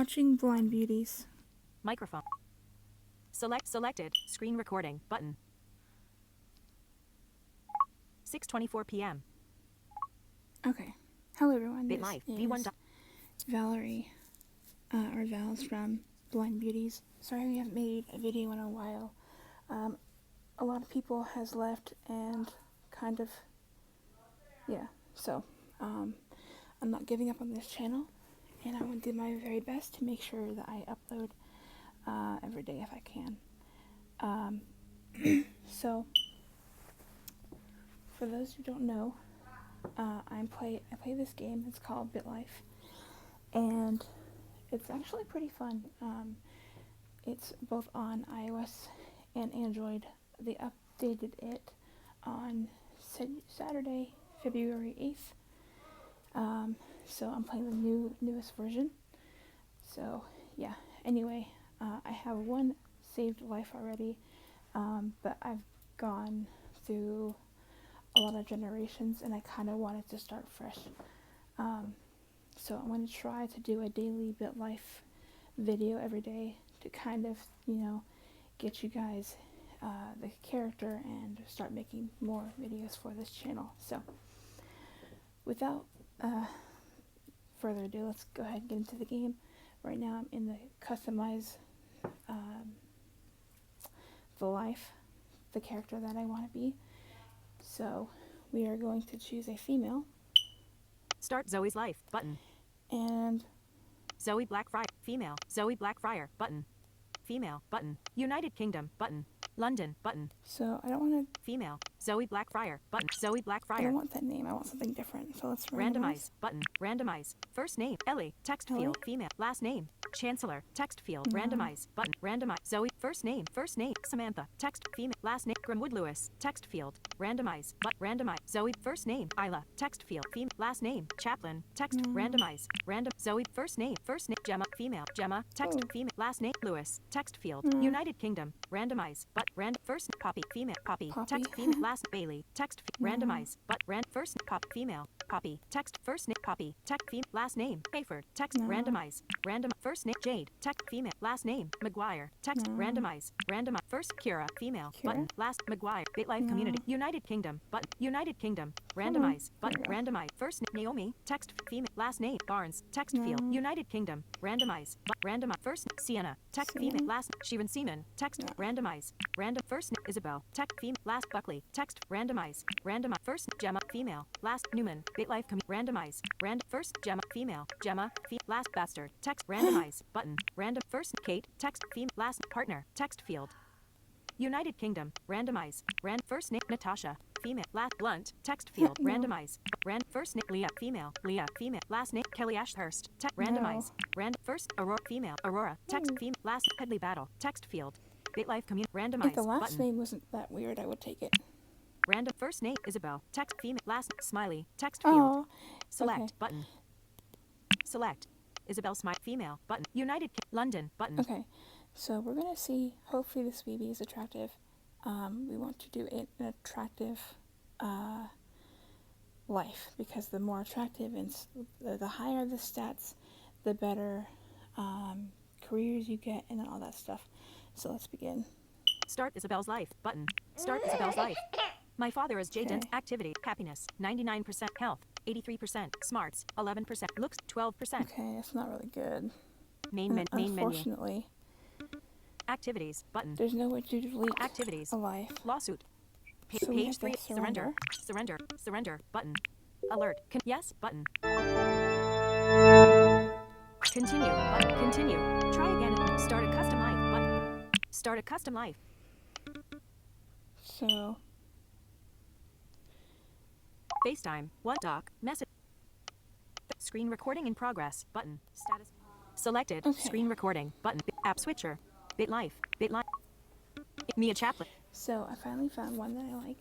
watching Blind Beauties. Microphone. Selected. Screen recording button. 6:24 p.m. Okay. Hello everyone. BitLife. This V1. is Valerie, or Vals from Blind Beauties. Sorry we haven't made a video in a while. A lot of people has left and kind of, yeah. So, I'm not giving up on this channel, and I want to do my very best to make sure that I upload every day if I can. So, for those who don't know, I play this game. It's called BitLife, and it's actually pretty fun. It's both on iOS and Android. They updated it on Saturday, February 8th. So I'm playing the newest version. So yeah. Anyway, I have one saved life already, but I've gone through a lot of generations, and I kind of wanted to start fresh. So I'm going to try to do a daily BitLife video every day to kind of, get you guys the character and start making more videos for this channel. So without further ado, let's go ahead and get into the game. Right now I'm in the customize the life, the character that I want to be. So we are going to choose a female. Start Zoe's life button. And Zoe Blackfriar. Female. Zoe Blackfriar button. Female button. United Kingdom button. London button. so I don't want to. Female. Zoe Blackfriar button. Zoe I Blackfriar. don't want that name. I want something different. So let's Randomize button. Randomize. First name Ellie. Text Ellie? field. Female. Last name Chancellor. Text field. Randomize button. Randomize. Zoe. First name. Samantha. Text female. Last name Grimwood Lewis. Text field. Randomize. But randomize. Zoe. First name Isla. Text field. Female. Last name Chaplin. Text. Randomize. Random. Zoe. First name Gemma. Female. Gemma. Text. Female. Last name Lewis. Text field. United Kingdom. Randomize. But random. First Poppy. Female. Poppy. Text. Female. Last Bailey. Text. Randomize. But first Pop. Female. Poppy. Text. First name Poppy. Text. Female. Last name Hayford. Text. Randomize. Random. First name Jade. Text. Female. Last name McGuire. Text. Randomize. Randomize. First Kira. Female. Button. Last McGuire. BitLife Community. United Kingdom. Button. United Kingdom. Randomize. Button. Randomize. First name Naomi. Text. Female. Last name Barnes. Text field. United Kingdom. Randomize. But randomize. First Sienna. Text. Female. Last Sheeran Seaman. Text. Randomize. Random. First name Isabel. Text. Female. Last Buckley. Text. Randomize. Randomize. First Gemma. Female. Last Newman. BitLife Randomize. First Gemma. Female. Gemma. Last Bastard. Text. Randomize. Button. Random. First Kate. Text. Female. Last Partner. Text field. United Kingdom. Randomize. First name Natasha. Female. Last Blunt. Text field. Randomize. First name Leah. Female. Leah. Female. Last name Kelly Ashhurst. Text. Randomize. First Aurora. Female. Aurora. Text. Female. Last Headley Battle. Text field. BitLife Community. Randomize. If the last button. name wasn't that weird, I would take it. Random. First name Isabel. Text. Female. Last Smiley. Text field. Oh, Select okay. button. Select. Isabel Smile. Female button. United London button. Okay, so we're gonna see. Hopefully, this baby is attractive. We want to do an attractive life, because the more attractive and the higher the stats, the better careers you get and all that stuff. So let's begin. Start Isabel's life button. Start Isabel's life. My father is Jaden. Okay. Activity. Happiness. 99%. Health. 83%. Smarts. 11%. Looks. 12%. Okay, that's not really good. Main menu. Unfortunately, Activities button. there's no way to delete Activities. a life. Lawsuit. So we Page have 3. to Surrender. Surrender. Surrender button. Alert. Yes button. Continue button. Continue. Try again. Start a custom life button. Start a custom life. So FaceTime. What doc. Message. Screen recording in progress button. Status. Selected. Okay. Screen recording button. App switcher. BitLife. BitLife. Mia Chaplin. I finally found one that I like.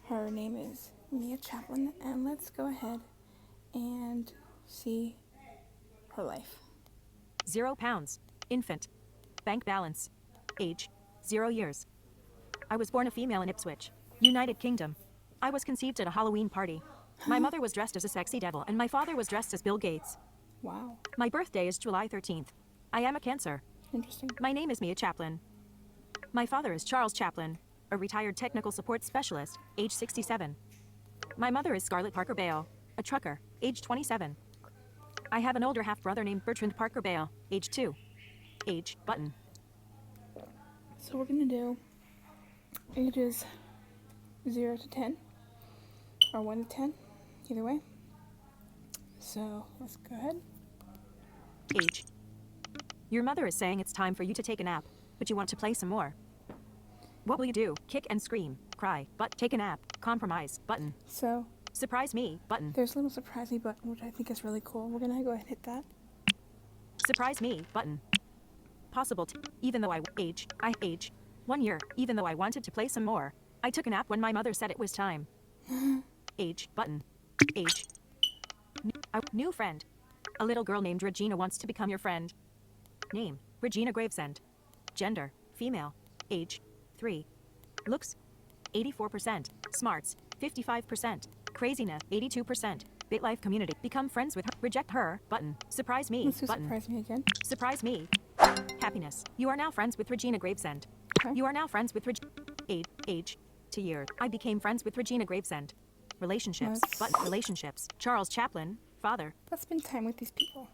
Her name is Mia Chaplin, and let's go ahead and see her life. £0. Infant. Bank balance. Age. 0 years. I was born a female in Ipswich, United Kingdom. I was conceived at a Halloween party. My mother was dressed as a sexy devil, and my father was dressed as Bill Gates. Wow. My birthday is July 13th. I am a Cancer. Interesting. My name is Mia Chaplin. My father is Charles Chaplin, a retired technical support specialist, age 67. My mother is Scarlett Parker Bale, a trucker, age 27. I have an older half-brother named Bertrand Parker Bale, age 2. Age, button. So we're gonna do ages 0 to 10, or 1 to 10, either way. So let's go ahead. Age. Your mother is saying it's time for you to take a nap, but you want to play some more. What will you do? Kick and scream, cry, but take a nap, compromise, button. So Surprise me, button. there's a little surprise me button, which I think is really cool. We're gonna go ahead and hit that. Surprise me, button. Possible even though age, 1 year, even though I wanted to play some more. I took a nap when my mother said it was time. Age, button. Age. New friend. A little girl named Regina wants to become your friend. Name, Regina Gravesend. Gender, female. Age, 3. Looks, 84%. Smarts, 55%. Craziness, 82%. Bitlife community. Become friends with her. Reject her, button. Surprise me, Let's do button. surprise me again. Surprise me. Happiness. You are now friends with Regina Gravesend. Okay. You are now friends with age to year. I became friends with Regina Gravesend. Relationships. Let's- Button. Relationships. Charles Chaplin, father. Let's spend time with these people.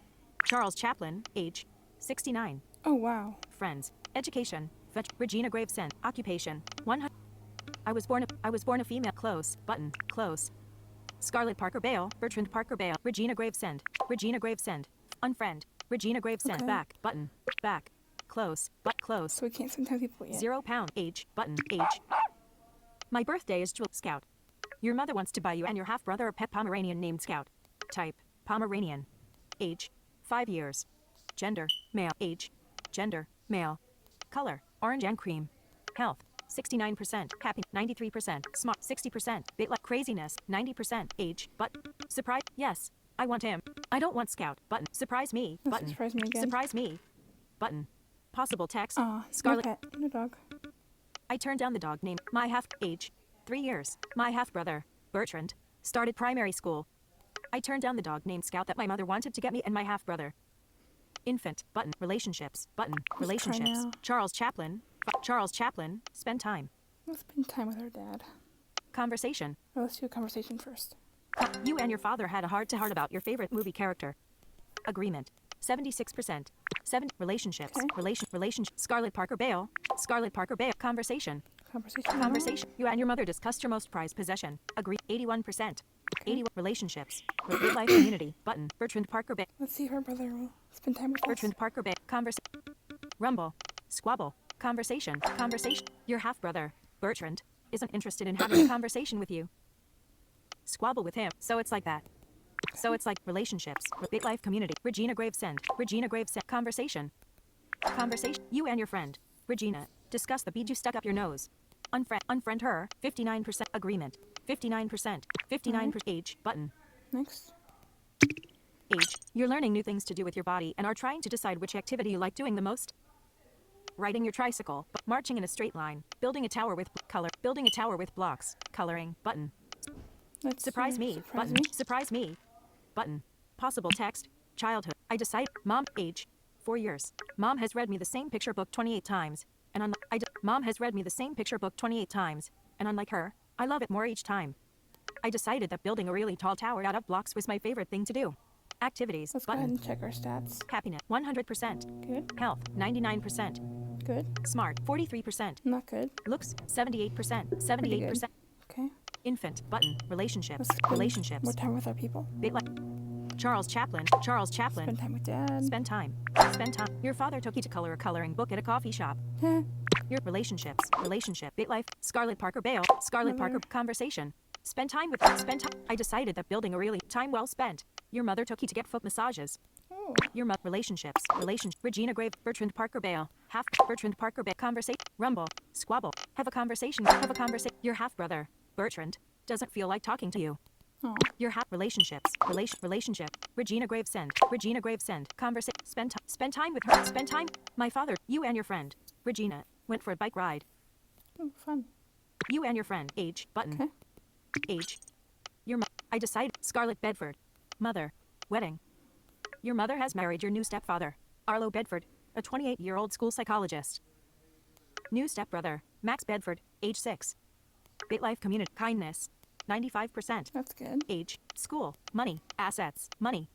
Charles Chaplin, age 69. Oh wow. Friends. Education. Regina Gravesend. Occupation. 100. I was born a female. Close. Button. Close. Scarlett Parker Bale. Bertrand Parker Bale. Regina Gravesend. Regina Gravesend. Unfriend. Regina Gravesend. Okay. Back. Button. Back. Close. But close. So we can't spend time with people yet. 0 pound. Age. Button. Age. My birthday is Jewel. Scout. Your mother wants to buy you and your half-brother a pet Pomeranian named Scout. Type. Pomeranian. Age. 5 years. Gender. Male. Age. Gender. Male. Color. Orange and cream. Health. 69%. Happy. 93%. Smart. 60%. Bit like craziness. 90%. Age. But. Surprise. Yes. I want him. I don't want Scout. Button. Surprise me. Let's Button. surprise me again. Surprise me. Button. Possible text. Aw, Scarlet. no pet, no dog. I turned down the dog name. My half age. 3 years. My half brother, Bertrand, started primary school. I turned down the dog named Scout that my mother wanted to get me and my half brother. Infant. Button. Relationships. Button. try Relationships. now. Charles Chaplin. Charles Chaplin. Spend time. Let's spend time with our dad. Conversation. Or let's do a conversation first. You and your father had a heart-to-heart about your favorite movie character. Agreement. 76%. 7. Relationships. Okay. Relationship. Scarlett Parker Bale. Scarlett Parker Bale. Conversation. Conversation. Conversation. You and your mother discussed your most prized possession. Agree. 81%. 81. Relationships. Life community. Button. Bertrand Parker Bale. Let's see if our brother will spend time with us. Bertrand Parker Bale. Rumble. Squabble. Conversation. Conversation. Your half-brother, Bertrand, isn't interested in having a conversation with you. Squabble with him. So it's like that. So it's like relationships. Big life community. Regina Gravesend. Regina Gravesend. Conversation. Conversation. You and your friend, Regina, discuss the bead you stuck up your nose. Unfriend her. 59%. Agreement. 59%. 59%. Age. Button. Next. Age. You're learning new things to do with your body and are trying to decide which activity you like doing the most. Riding your tricycle, marching in a straight line, building a tower with color, building a tower with blocks, coloring, button. Let's Surprise do me, surprise button. me. Surprise me, button. Possible text, childhood. I decide, mom, age, 4 years. Mom has read me the same picture book 28 times, and Mom has read me the same picture book 28 times, and unlike her, I love it more each time. I decided that building a really tall tower out of blocks was my favorite thing to do. Activities, Let's go ahead button. and check our stats. Happiness, 100%. Good. Health, 99%. Good. Smart, 43%. Not good. Looks, 78%. Pretty 78%. good. Okay. Infant, button. Relationships, Let's spend relationships. more time with our people. Big like Charles Chaplin, Charles Chaplin. Spend time with dad. Spend time. Spend time. Your father took you to color a coloring book at a coffee shop. Heh. Your relationship. Big life. Scarlett Parker Bale. Scarlett Parker. Conversation. Spend time. I decided that building a really time well spent. Your mother took you to get foot massages. Oh. Your relationships. Regina Grave. Bertrand Parker Bale. Bertrand Parker Bale. Conversation. Rumble. Squabble. Have a conversation. Your half brother, Bertrand, doesn't feel like talking to you. Aw. Your relationships. Relationship. Regina Gravesend. Regina Gravesend. Conversation. Spend time with her. Spend time. My father, you and your friend, Regina, went for a bike ride. Oh, fun. You and your friend, age, button. Okay. Age. I decided, Scarlett Bedford. Mother. Wedding. Your mother has married your new stepfather, Arlo Bedford, a 28-year-old school psychologist. New stepbrother, Max Bedford, age 6. Bitlife community, kindness, 95%. That's good. Age, school, money, assets, money,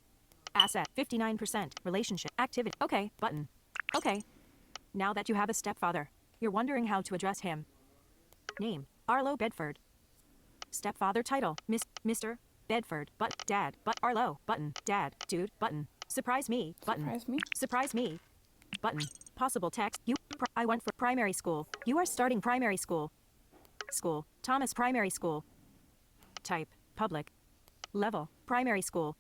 asset, 59%. Relationship, activity. Okay, button. Okay. Now that you have a stepfather, you're wondering how to address him. Name, Arlo Bedford. Stepfather title, Mr. Bedford, but Dad, but Arlo, button, Dad, dude, button. Surprise me, button. Surprise me. Surprise me, button. Possible text, I went for primary school. You are starting primary school. School, Thomas Primary School. Type, public. Level, primary school.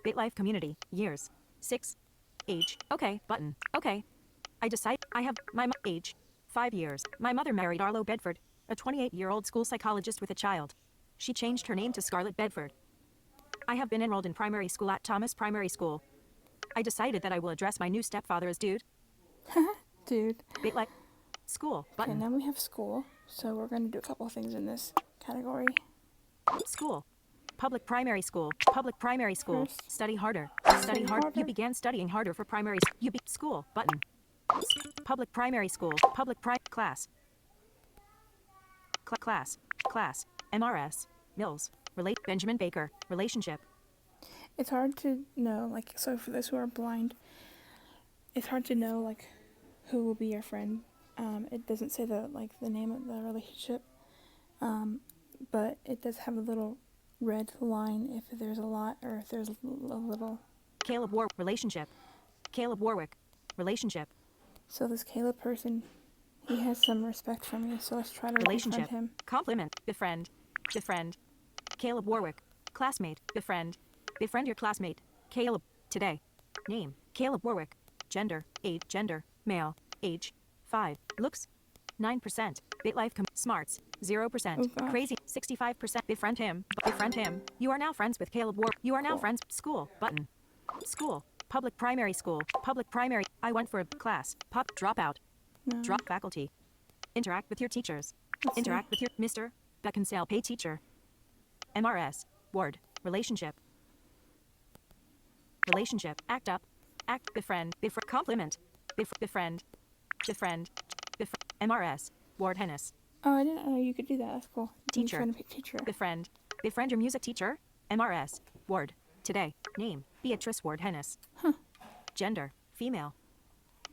Bitlife community, years, 6. Age, okay, button, okay. I decide, I have, my age, 5 years. My mother married Arlo Bedford, a 28-year-old school psychologist with a child. She changed her name to Scarlett Bedford. I have been enrolled in primary school at Thomas Primary School. I decided that I will address my new stepfather as dude. Dude. Bitlife, school, Okay, button, now we have school. So we're going to do a couple of things in this category. school. Public primary school, public primary school. First, Study harder, study hard. harder. You began studying harder for primary you be school, button. Public primary school, public class. Class, MRS, Mills, relate Benjamin Baker, relationship. It's hard to know, like, so for those who are blind, it's hard to know, like, who will be your friend. It doesn't say the name of the relationship, but it does have a little red line if there's a lot or if there's a little. Caleb relationship. Caleb Warwick, relationship. So this Caleb person, he has some respect for me, so let's try to Relationship. befriend him. Compliment. Befriend. Befriend. Caleb Warwick. Classmate. Befriend. Befriend your classmate. Caleb. Today. Name. Caleb Warwick. Gender. Age. Gender. Male. Age. 5. Looks. 9%. Bitlife. Smarts. 0%. Oh, gosh. Crazy. 65%. Befriend him. Befriend him. You are now friends with Caleb Warwick. You are now Cool. friends. School. Button. School. Public primary school. Public primary. I went for a class. Pop. Dropout. No. Drop faculty. Interact with your teachers. Let's Interact with your Mr. Beckinsale pay teacher. MRS. Ward. Relationship. Relationship. Act up. Act. Befriend. Compliment. Befriend. Befriend. MRS. Ward Hennis. Oh, I didn't know you could do that. That's cool. Teacher. Teacher. Befriend. Befriend your music teacher. MRS. Ward. Today. Name. Beatrice Ward Hennis. Huh. Gender. Female.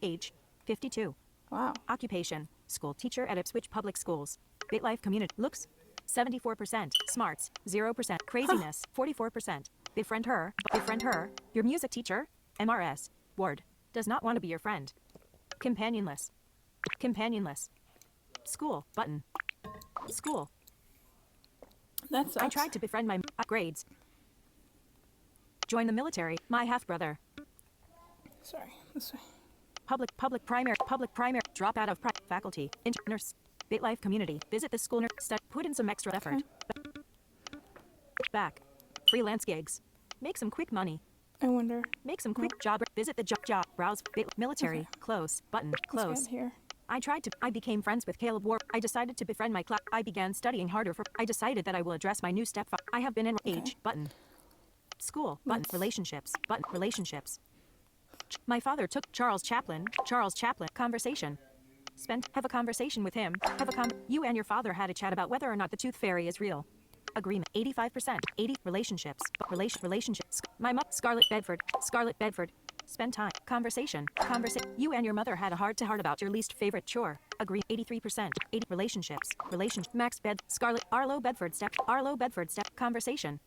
Age. 52. Wow. Occupation. School teacher at Ipswich Public Schools. Bitlife community. Looks. 74%. Smarts. 0%. Craziness. 44%. Befriend her. Befriend her. Your music teacher. MRS. Ward. Does not want to be your friend. Companionless. Companionless. School. Button. School. That sucks. I tried to befriend my grades. Join the military. My half-brother. Sorry. This way. Public primary. Drop out of faculty. Nurse. Bitlife community. Visit the school. Put in some extra effort. Back. Freelance gigs. Make some quick money. I wonder. Make some quick job. Visit the job. Browse. Military. Okay. Close. Button. Let's Close. get here. I became friends with Caleb War. I decided to befriend my class. I began studying harder for. I decided that I will address my new stepfather. I have been in age. Button. School. Button. Let's- Relationships. Button. Relationships. My father took Charles Chaplin. Conversation. Have a conversation with him. You and your father had a chat about whether or not the tooth fairy is real. Agreement. 85%. 80. Relationships. Relationships. My mother. Scarlett Bedford. Spend time. Conversation. You and your mother had a heart-to-heart about your least favorite chore. Agree. 83%. 80. Relationships. Max Bed. Scarlett. Arlo Bedford. Conversation.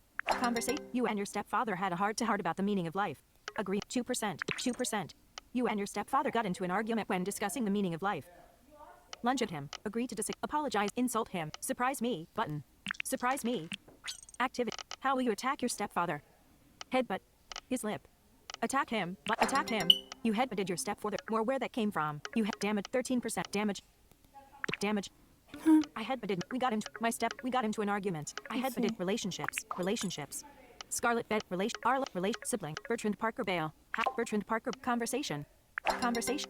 You and your stepfather had a heart-to-heart about the meaning of life. Agree. 2%. You and your stepfather got into an argument when discussing the meaning of life. Lunge at him. Agree to apologize. Insult him. Surprise me. Button. Surprise me. Activity. How will you attack your stepfather? Headbutt. His lip. Attack him. Attack him. You headbutted your stepfather. More where that came from. You had damage. 13% damage. I headbutted. We got into an argument. I headbutted. Relationships. Scarlett Bed. Arlo. Sibling. Bertrand Parker Bale. Bertrand Parker. Conversation.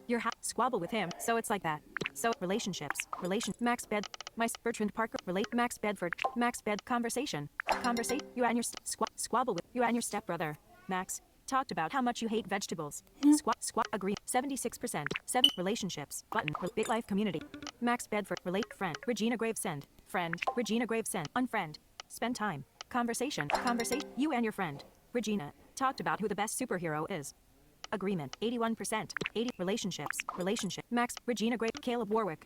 Your squabble with him. So it's like that. So relationships. Max Bed. Bertrand Parker. Max Bedford. Conversation. You and your squabble with you and your stepbrother. Max. talked about how much you hate vegetables. Squat, agree. 76%. 7 relationships. Button. BitLife community. Max Bedford, relate, friend. Regina Gravesend, friend. Regina Gravesend, unfriend. Spend time. Conversation. You and your friend, Regina, talked about who the best superhero is. Agreement, 81%. 80 relationships. Relationship. Max, Regina Grave, Caleb Warwick.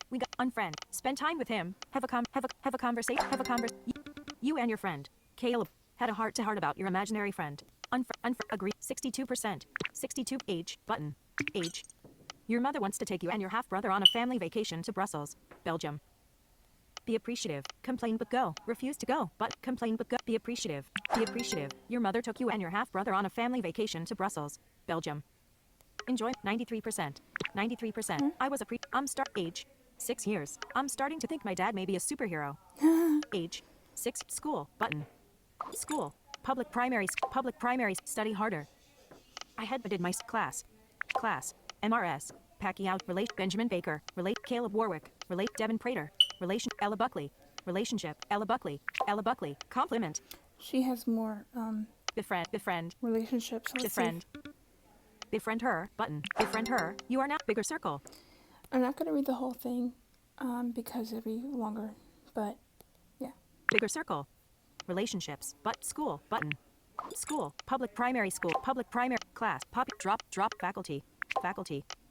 We got unfriend. Spend time with him. Have a conversation. You and your friend, Caleb, had a heart-to-heart about your imaginary friend. Agree. 62%. 62 age button. Age. Your mother wants to take you and your half-brother on a family vacation to Brussels, Belgium. Be appreciative. Complain but go. Refuse to go, but complain but go. Be appreciative. Your mother took you and your half-brother on a family vacation to Brussels, Belgium. Enjoy. 93%. 93%. I was age. 6 years. I'm starting to think my dad may be a superhero. Age. 6. School. Button. School. Public primary. Study harder. I headbutted my class. MRS. Pacquiao. Relate. Benjamin Baker. Relate. Caleb Warwick. Relate. Devin Prater. Relation. Ella Buckley. Relationship. Ella Buckley. Compliment. She has more Befriend. relationships. Let's Befriend. see. Befriend her. Button. Befriend her. You are now bigger circle. I'm not gonna read the whole thing because it'll be longer, but yeah. Bigger circle. Relationships. But school. Button. School. Public primary school. Public primary class. Drop. Faculty.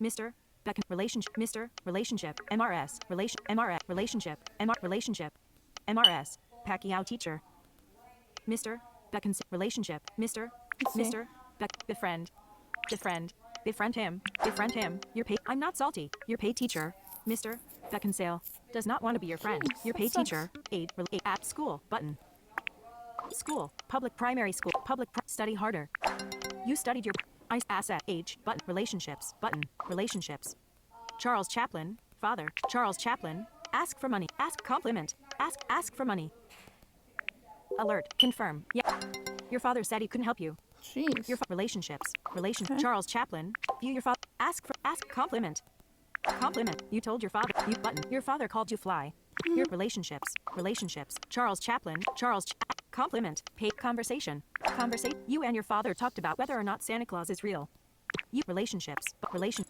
Mr. Beckon. Relationship. Mr. Relationship. MRS. Relationship. MRS. Pacquiao teacher. Mr. Beckon. Relationship. Mr. Befriend. Befriend him. Your pay. I'm not salty. Your pay teacher. Mr. Beckinsale does not want to be your friend. Jeez, Your pay that sucks. teacher. At school. Button. School. Public primary school. Study harder. You studied your asset. Age. Button. Relationships. Button. Relationships. Charles Chaplin. Father. Charles Chaplin. Ask for money. Ask compliment. Ask for money. Alert. Confirm. Yeah. Your father said he couldn't help you. Jeez. Your relationships. Okay. Charles Chaplin. View your father. Ask compliment. You told your father. Your father called you fly. Your relationships. Charles Chaplin. Compliment. Pay. Conversation. You and your father talked about whether or not Santa Claus is real. You relationships.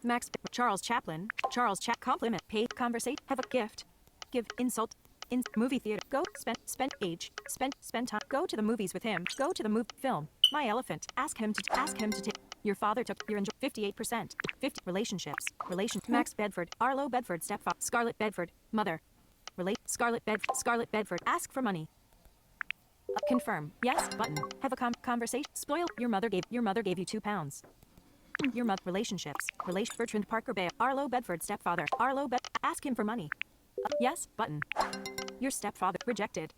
Max. Charles Chaplin. Compliment. Pay. Conversation. Have a gift. Give. Insult. In movie theater. Go. Spend time. Go to the movies with him. Go to the film. My elephant. Ask him to take. Your father took your 58%. 50 relationships. Max Bedford. Arlo Bedford stepfather. Scarlett Bedford. Mother. Scarlett Bedford. Ask for money. Confirm. Yes. Button. Have a conversation. Spoil. Your mother gave you £2. Your mother. Relationships. Bertrand Parker Bay. Arlo Bedford stepfather. Ask him for money. Yes. Button. Your stepfather. Rejected.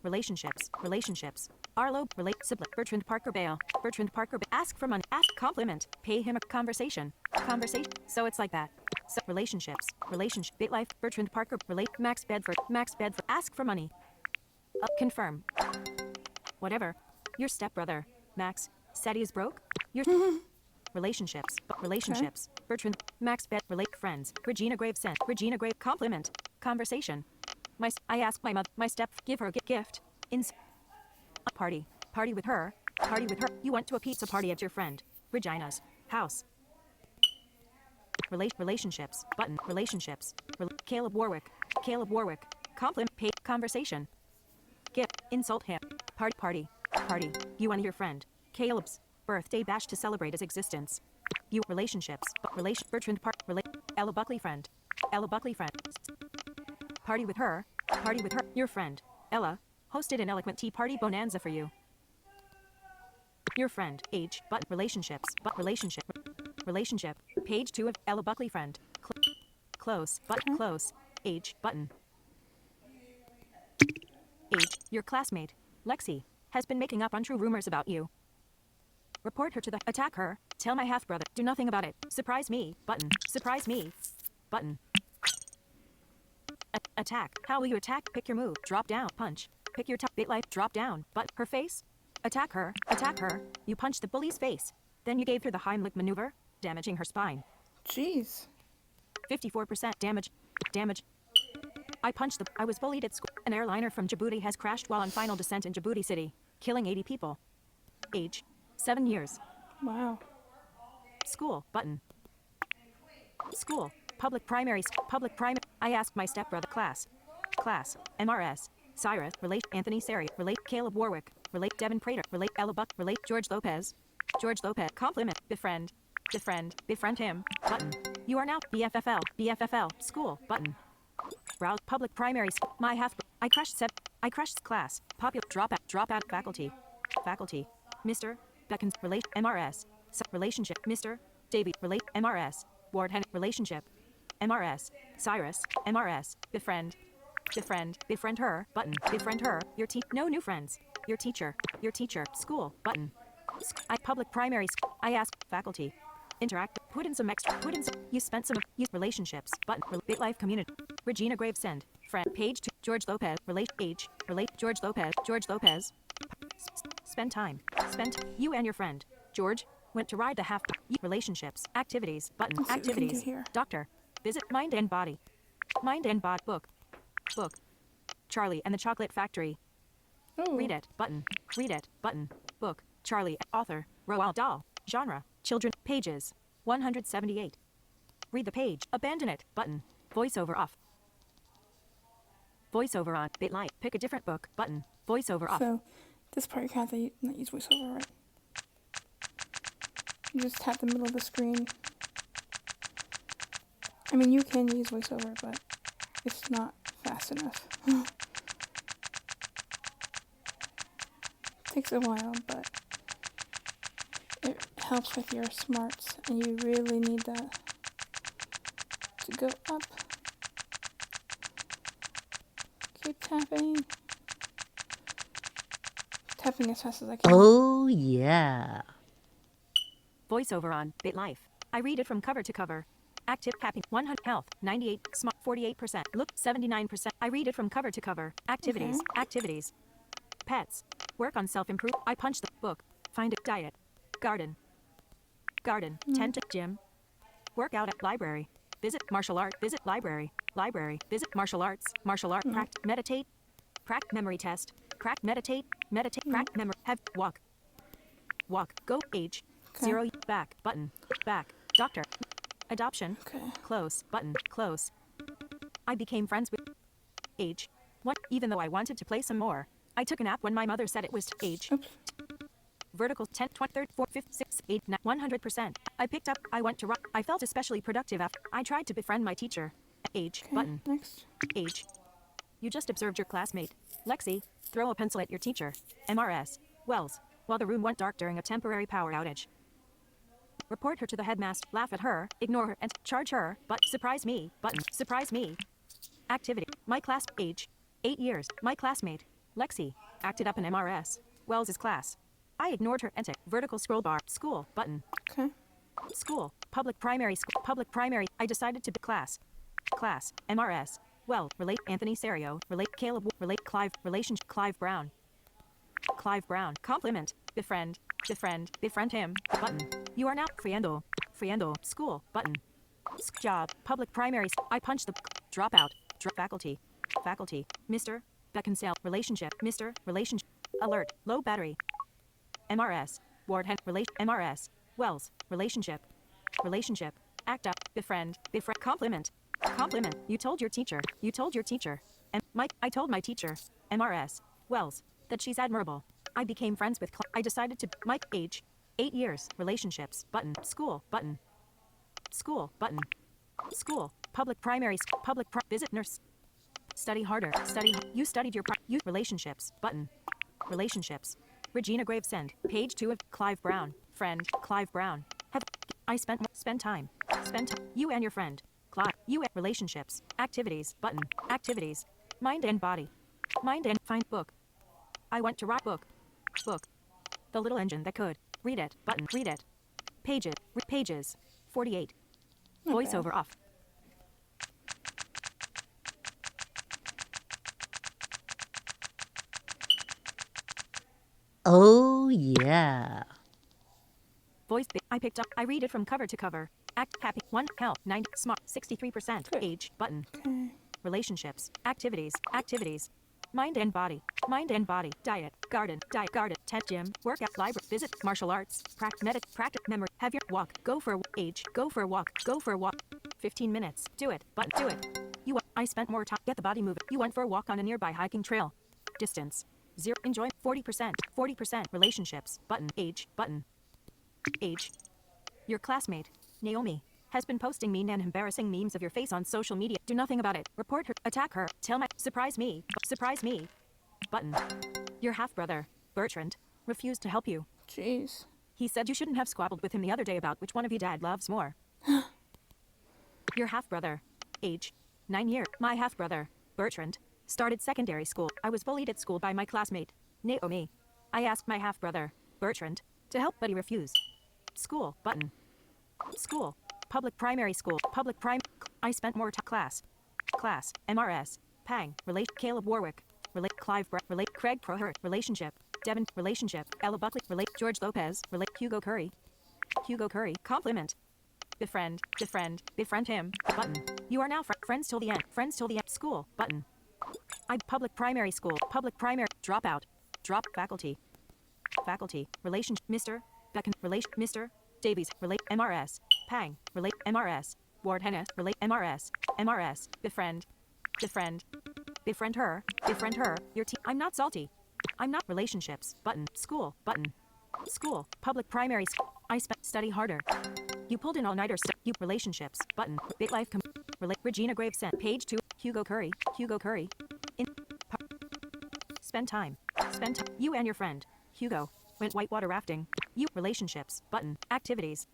Relationships. Arlo. Sibling. Bertrand Parker Bale. Ask for money. Ask compliment. Pay him a conversation. So it's like that. So relationships. BitLife. Bertrand Parker. Max Bedford. Ask for money. Confirm. Whatever. Your stepbrother, Max, said he's broke. Your relationships. Bertrand. Max Bed. Friends. Regina Gravesend. Compliment. Conversation. I asked my mother. Give her a gift. Party with her. You went to a pizza party at your friend Regina's house. Relationships. Button. Caleb Warwick. Compliment. Pay. Conversation. Gift. Insult him. Party. You and your friend Caleb's birthday bash to celebrate his existence. You relationships. Bertrand Park. Ella Buckley friend. Party with her. Your friend Ella hosted an eloquent tea party bonanza for you. Your friend. Age. But relationships. Relationship. Page 2 of Ella Buckley friend. Close. Age. Button. Age. Your classmate, Lexi, has been making up untrue rumors about you. Report her to the attack her. Tell my half-brother. Do nothing about it. Surprise me. Button. Attack. How will you attack? Pick your move. Drop down. Punch. Pick your top. BitLife. Drop down. But her face. Attack her. You punched the bully's face. Then you gave her the Heimlich maneuver, damaging her spine. Jeez. 54% damage. I was bullied at school. An airliner from Djibouti has crashed while on final descent in Djibouti City, killing 80 people. Age. 7 years. Wow. School, button. School, public primary, public primary. I asked my stepbrother, class, MRS, Cyrus, relate Anthony Sari, relate Caleb Warwick, relate Devin Prater, relate Ella Buck, relate George Lopez, compliment, befriend him, button. You are now BFFL, school, button. Browse, public primary, my half, I crushed class, popular, dropout, faculty, Mr. Beckons, relate MRS, relationship, Mr. Davy, relate MRS, Ward Hen, relationship, MRS, Cyrus, MRS, befriend her, button, befriend her, no new friends, your teacher, school, button. Public primary, I ask, faculty, interact, you spent some, relationships, button, bitlife community, Regina Gravesend, friend, page 2, George Lopez, relate, George Lopez, spend, you and your friend, George, went to ride the half, relationships, activities, button, Let's see what we can do activities, here. doctor, visit, mind and body, book, Charlie and the Chocolate Factory, Oh. read it, button, book, Charlie, author, Roald Dahl, genre, children, pages, 178. Read the page, abandon it, button, voiceover off. Voiceover on, bitlife, pick a different book, button, voiceover off. So, this part you can't not use voiceover, right? You just tap the middle of the screen. I mean, you can use voiceover, but it's not fast enough. Takes a while, but it helps with your smarts, and you really need that to go up. Keep tapping. Tapping as fast as I can. Oh, yeah. Voiceover on, bitlife. I read it from cover to cover. Active, happy, 100, health, 98, smart, 48%, look, 79%. I read it from cover to cover. Activities, activities. Pets. Work on self-improve. I punch the book. Find it, diet. Garden, 10 to gym. Workout at library. Visit martial art, visit library, visit martial arts, practice, meditate, memory test, meditate, memory, have, walk, go, age, 0, back, button, back, doctor, adoption, close, button, close. I became friends with, age, what, even though I wanted to play some more. I took a nap when my mother said it was age. Oops. Vertical 10, 20, 30, 4, 5, 6, 8, 9, 100%. I picked up, I went to rock. I felt especially productive after I tried to befriend my teacher. Age, button. Next. Age. You just observed your classmate. Lexi, throw a pencil at your teacher. MRS. Wells. While the room went dark during a temporary power outage. Report her to the headmaster. Laugh at her, ignore her, and charge her, but surprise me, button. Surprise me. Activity. My class, age. 8 years. My classmate. Lexi. Acted up in MRS. Wells' class. I ignored her antic. Vertical scroll bar. School. Button. Okay. School. Public primary. Public primary. I decided to be class. MRS. Well. Relate Anthony Serio. Relate Caleb. Relate Clive. Relationship. Clive Brown. Compliment. Befriend him. Button. You are now friendo. School. Button. Job. Public primary. I punch the dropout. Faculty. Mr. Beckinsale. Relationship. Mr. Relationship. Alert. Low battery. MRS. Ward Hen. MRS. Wells. Relationship. Act up. Befriend. Compliment. You told your teacher. Mike. I told my teacher. MRS. Wells. That she's admirable. I became friends with. I decided to. Mike. Age. 8 years. Relationships. Button. School. Button. School. Public primary. Visit nurse. Study harder. You studied your. Relationships. Button. Relationships. Regina Gravesend. Page 2 of Clive Brown. Friend. Clive Brown. I spend time. You and your friend. Clive. You and relationships. Activities. Button. Activities. Mind and body. Find book. I went to write book. The little engine that could. Read it. Button. Read it. Pages. 48. Voiceover off. Oh, yeah. Voice. I picked up. I read it from cover to cover. Act happy. 1 health. 90 smart. 63%. Age. Button. Relationships. Activities. Mind and body. mind and body, diet, garden, tent, gym, workout, library, visit, martial arts, practice, memory, have your walk, go for a age, go for a walk, 15 minutes, do it, button, do it. I spent more time, get the body moving. You went for a walk on a nearby hiking trail. Distance, 0, enjoy, 40%, relationships, button, age, your classmate, Naomi, has been posting mean and embarrassing memes of your face on social media. Do nothing about it. Report her, attack her, surprise me, button. Your half-brother, Bertrand, refused to help you. Jeez. He said you shouldn't have squabbled with him the other day about which one of you dad loves more. Your half-brother, age, 9 years. My half-brother, Bertrand, started secondary school. I was bullied at school by my classmate, Naomi. I asked my half-brother, Bertrand, to help, but he refused. School, button. School, public primary school, I spent more time. Class, MRS, Pang, relate, Caleb Warwick, relate, Clive Brett, relate, Craig Prohert, relationship, Devon, relationship, Ella Buckley, relate, George Lopez, relate, Hugo Curry, compliment, befriend him, button. You are now friends till the end, school, button. Public primary school, dropout, faculty, relationship, Mr. Beckon, relation, Mr. Davies, relate, MRS, Pang, relate, MRS, Ward Hennes, relate, MRS, befriend her, your team. I'm not salty. I'm not relationships, button, school, public primary school. I spent, study harder. You pulled an all-nighter, you, relationships, button, bitlife, relate, Regina Gravesend, page 2, Hugo Curry, in, spend time, you and your friend, Hugo, went whitewater rafting. You, relationships, button, activities,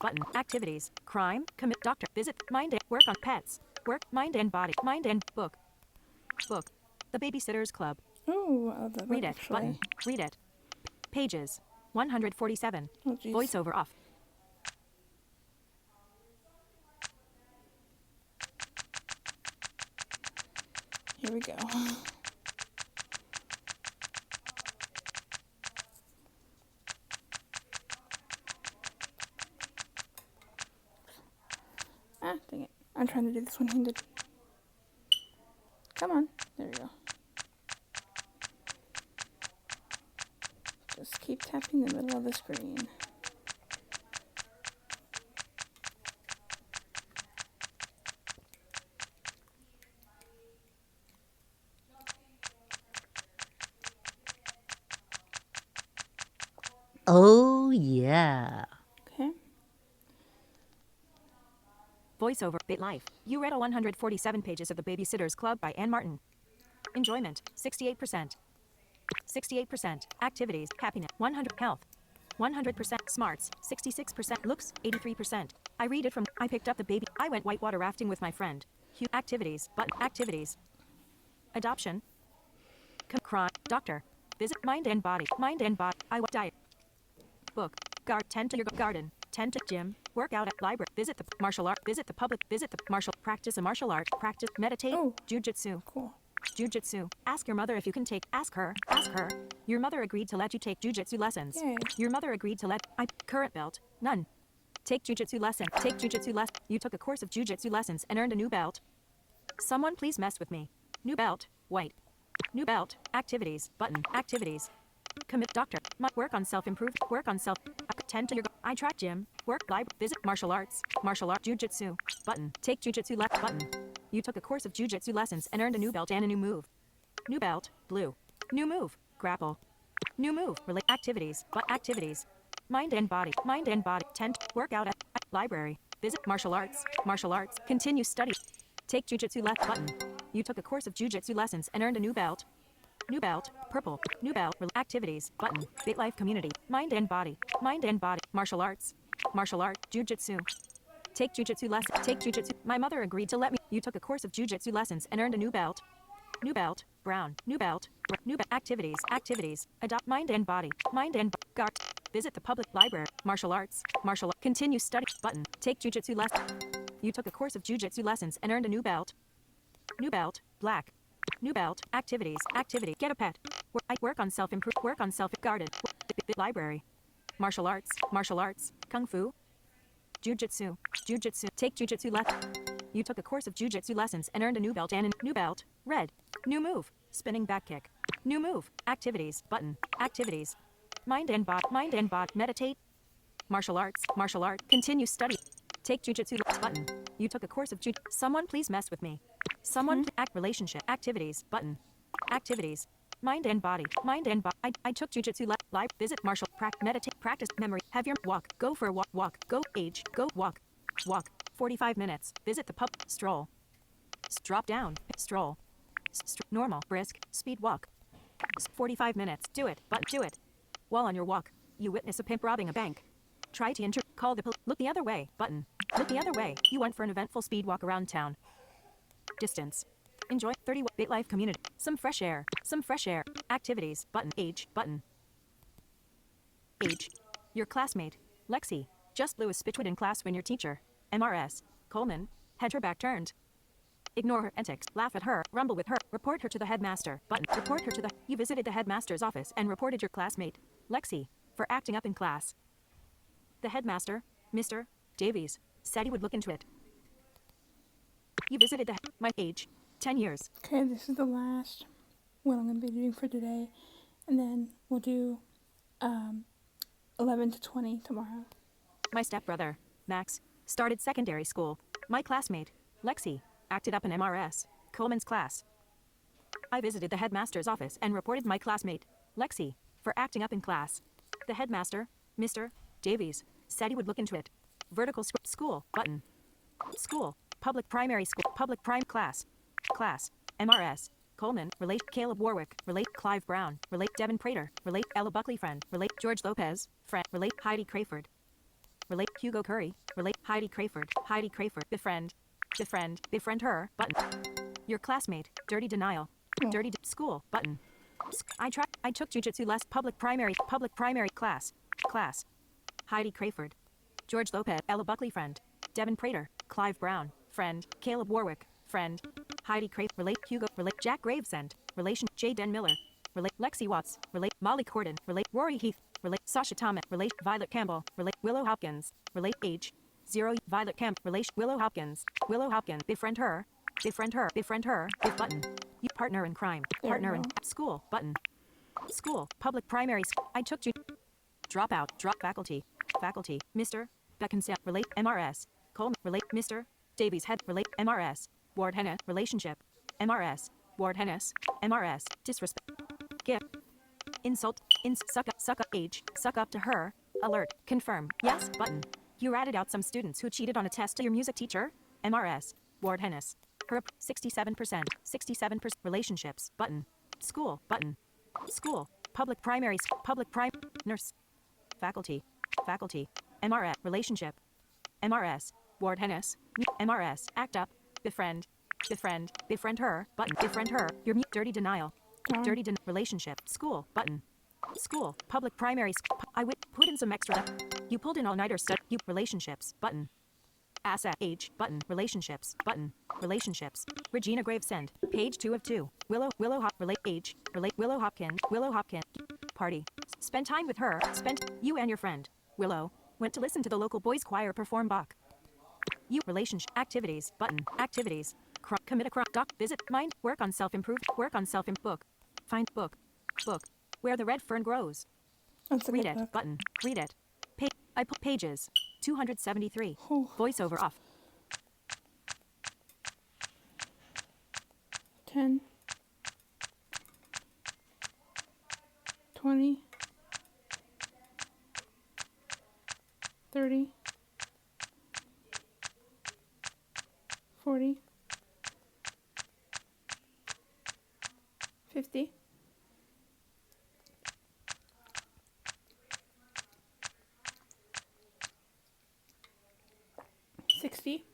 crime, commit, doctor, visit, mind and work on pets, work, mind and body, mind and book, The Babysitter's Club. Ooh, I love that book, Read it, actually. button, read it. Pages, 147, Oh, jeez. voiceover off. Here we go. Ah, dang it. I'm trying to do this one-handed. Come on. There we go. Just keep tapping the middle of the screen. Oh, yeah. Okay. Voiceover, bitlife. You read all 147 pages of The Babysitter's Club by Anne Martin. Enjoyment, 68%. 68%. Activities, happiness, 100. Health, 100%. Smarts, 66%. Looks, 83%. I read it from, I picked up the baby. I went whitewater rafting with my friend. Activities, button, activities. Adoption. Crime, doctor. Visit, mind and body, diet. Book, tend to your garden, tend to gym, work out at library, visit the martial art, visit the martial, practice a martial art, practice, meditate, jujitsu. Cool. Jujitsu. Ask your mother if you can take. Ask her. Your mother agreed to let you take jujitsu lessons. Yay. Your mother agreed to let. Current belt. None. Take jujitsu lesson. You took a course of jujitsu lessons and earned a new belt. Someone please mess with me. New belt. White. New belt. Activities. Button. Activities. Commit doctor. Work on self-improvement. Tend to your. I track gym. Work live. Visit martial arts. Jujitsu. Button. Take jujitsu button. You took a course of jujitsu lessons and earned a new belt and a new move. New belt. Blue. New move. Grapple. New move. Relate activities. Activities. Mind and body. Tend. Work out at library. Visit martial arts. Continue study. Take jujitsu button. You took a course of jujitsu lessons and earned a new belt. New belt, purple. New belt, activities, button. Bitlife community, mind and body. Martial arts, jujitsu. Take jujitsu. My mother agreed to let me. You took a course of jujitsu lessons and earned a new belt. New belt, brown. New belt, activities. Adopt mind and body. Guard. Visit the public library. Martial arts. Continue study, button. Take jujitsu lesson. You took a course of jujitsu lessons and earned a new belt. New belt, black. New belt, activities. Get a pet. Work on garden. Library. Martial arts. Kung fu. Jujitsu. Take jujitsu lesson. You took a course of jujitsu lessons and earned a new belt red. New move. Spinning back kick. New move. Activities. Button. Activities. Mind and bot. Meditate. Martial arts. Martial art. Continue study. Take jujitsu. Button. You took a course of jujitsu. Someone please mess with me. Someone act relationship. Activities. Button. Activities. Mind and body. Mind and body. I took jujitsu. Live. Visit martial. Meditate. Practice memory. Have your walk. Go for a walk. Walk. Go. Age. Go. Walk. Walk. 45 minutes. Visit the pub. Stroll. Drop down. Stroll. Normal. Brisk. Speed walk. 45 minutes. Do it. But do it. While on your walk, you witness a pimp robbing a bank. Try to call the police. Look the other way. Button. Look the other way. You went for an eventful speed walk around town. Distance. Enjoy 30 bitlife community. Some fresh air. Some fresh air. Activities. Button. Age. Button. Age. Your classmate, Lexi, just blew a spitwit in class when your teacher, MRS, Coleman, had her back turned. Ignore her antics, laugh at her, rumble with her, report her to the headmaster. Button. Report her to the. You visited the headmaster's office and reported your classmate, Lexi, for acting up in class. The headmaster, Mr. Davies, said he would look into it. You visited my age, 10 years. Okay, this is the last one I'm going to be doing for today, and then we'll do 11 to 20 tomorrow. My stepbrother, Max, started secondary school. My classmate, Lexi, acted up in MRS, Coleman's class. I visited the headmaster's office and reported my classmate, Lexi, for acting up in class. The headmaster, Mr. Davies, said he would look into it. Vertical school, button. School, public primary school, public prime class. Class, MRS, Coleman, relate Caleb Warwick, relate Clive Brown, relate Devin Prater, relate Ella Buckley friend, relate George Lopez, friend, relate Heidi Crayford, relate Hugo Curry, relate Heidi Crayford, befriend her, button. Your classmate, dirty denial, school, button. I took jujitsu public primary class, Heidi Crayford, George Lopez, Ella Buckley friend, Devin Prater, Clive Brown, friend, Caleb Warwick, friend, Heidi Crayford, relate Hugo, relate Jack Gravesend, relation J. Den Miller, relate Lexi Watts, relate Molly Corden, relate Rory Heath, relate Sasha Thomas, relate Violet Campbell, relate Willow Hopkins, relate age 0 Violet Camp, relation Willow Hopkins, befriend her, button. You partner in crime, partner in school, button. School, public primary school. I took you. Drop faculty, Mr. Beckinsale, relate MRS, Coleman, relate Mr. Davies head, relate MRS, Ward Henna, relationship, MRS, Ward Hennis, MRS, disrespect, gift, insult, suck up, age, suck up to her, alert, confirm, yes, button. You ratted out some students who cheated on a test to your music teacher, MRS, Ward Hennis, her 67%, relationships, button, school, button, school, public primary, nurse, faculty, MRS, relationship, MRS, Ward Hennis, MRS, act up, befriend her, button, befriend her, your dirty denial, relationship, school, button, school, public primary, put in some extra, you pulled in all-nighter stuff, you, relationships, button, asset, age, button, relationships, Regina Gravesend, page 2 of 2, Willow relate age, relate Willow Hopkins, party, spend time with her, you and your friend, Willow, went to listen to the local boys choir perform Bach. You, relationship, activities, button, activities, commit a crime, visit, mind, work on book, find book, where the red fern grows. That's a Read good it, book. button, read it. I put pages, 273, voiceover off. 10, 20, 30, 40, 50, 60,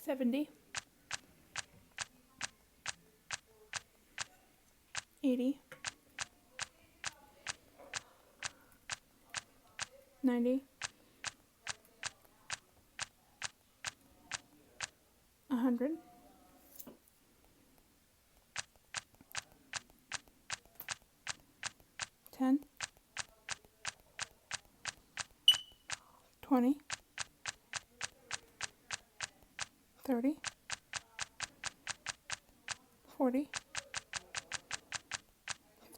70, 80, 90, 100, 10, 20, 30, 40,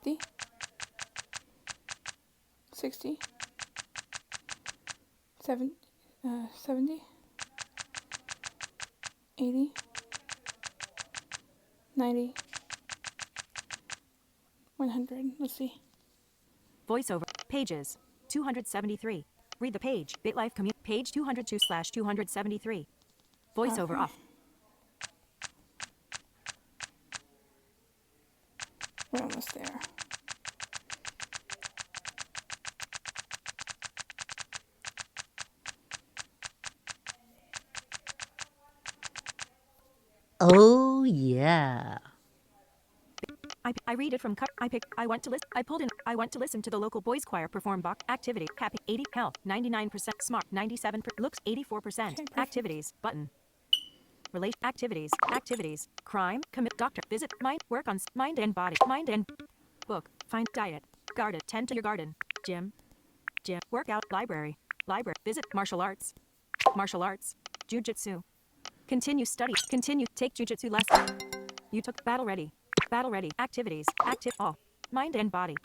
50, 60, 70, 80, 90, 100. Let's see. Voiceover. Pages. 273. Read the page. BitLife community. Page 202/273. Voiceover Okay. off. We're almost there. Oh, yeah. I read it from I went to listen. I pulled in. I went to listen to the local boys choir perform Bach activity. Happy 80 health 99% smart 97 looks 84% Okay, perfect. activities button. Relate activities crime commit doctor visit mind work on mind and body mind and book find diet garden tend to your garden gym workout library visit martial arts jujitsu continue study continue take jujitsu lesson. You took battle ready activities active all mind and body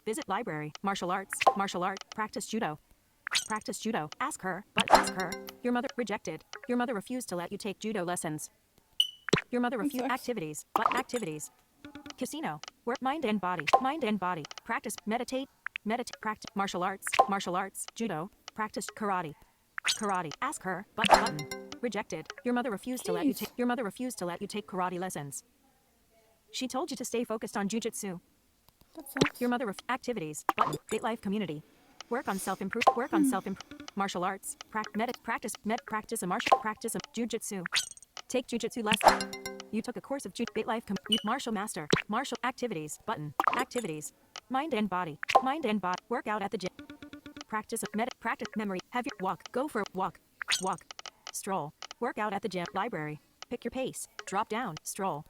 visit library martial art practice judo ask her your mother rejected your mother refused to let you take judo lessons. Your mother refused activities casino work mind and body practice meditate practice martial arts judo practice karate ask her button rejected your mother refused to let you Jeez. take karate lessons. She told you to stay focused on jujitsu. That sucks. Your mother activities button BitLife community work on self improve martial arts practice a jujitsu take jujitsu lesson. You took a course of BitLife martial master martial activities button activities mind and body work out at the gym practice memory have your walk go for a walk stroll work out at the gym library pick your pace drop down stroll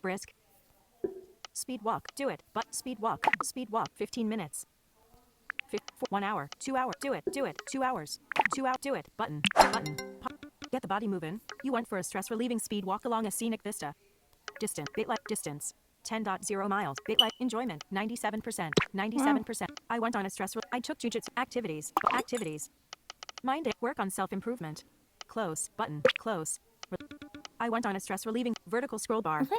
brisk speed walk do it but speed walk 15 minutes 1 hour 2 hour do it 2 hours 2 hour do it button get the body moving. You went for a stress relieving speed walk along a scenic vista. Distance BitLife distance 10.0 miles. BitLife enjoyment 97%. 97%. I went on a I took jujitsu activities mind and work on self improvement. Close button close. I went on a stress relieving vertical scroll bar. Okay.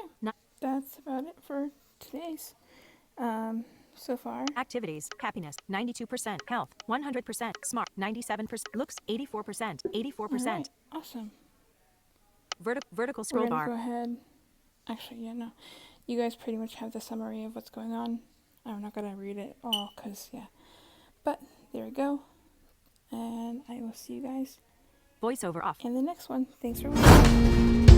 That's about it for today's. So far. Activities happiness 92% health 100% smart 97% looks 84% 84%. Right. Awesome. Vertical We're scroll gonna bar. go ahead. Actually, yeah, no. You guys pretty much have the summary of what's going on. I'm not gonna read it all, cause yeah. But there we go. And I will see you guys Voiceover off. in the next one. Thanks for watching.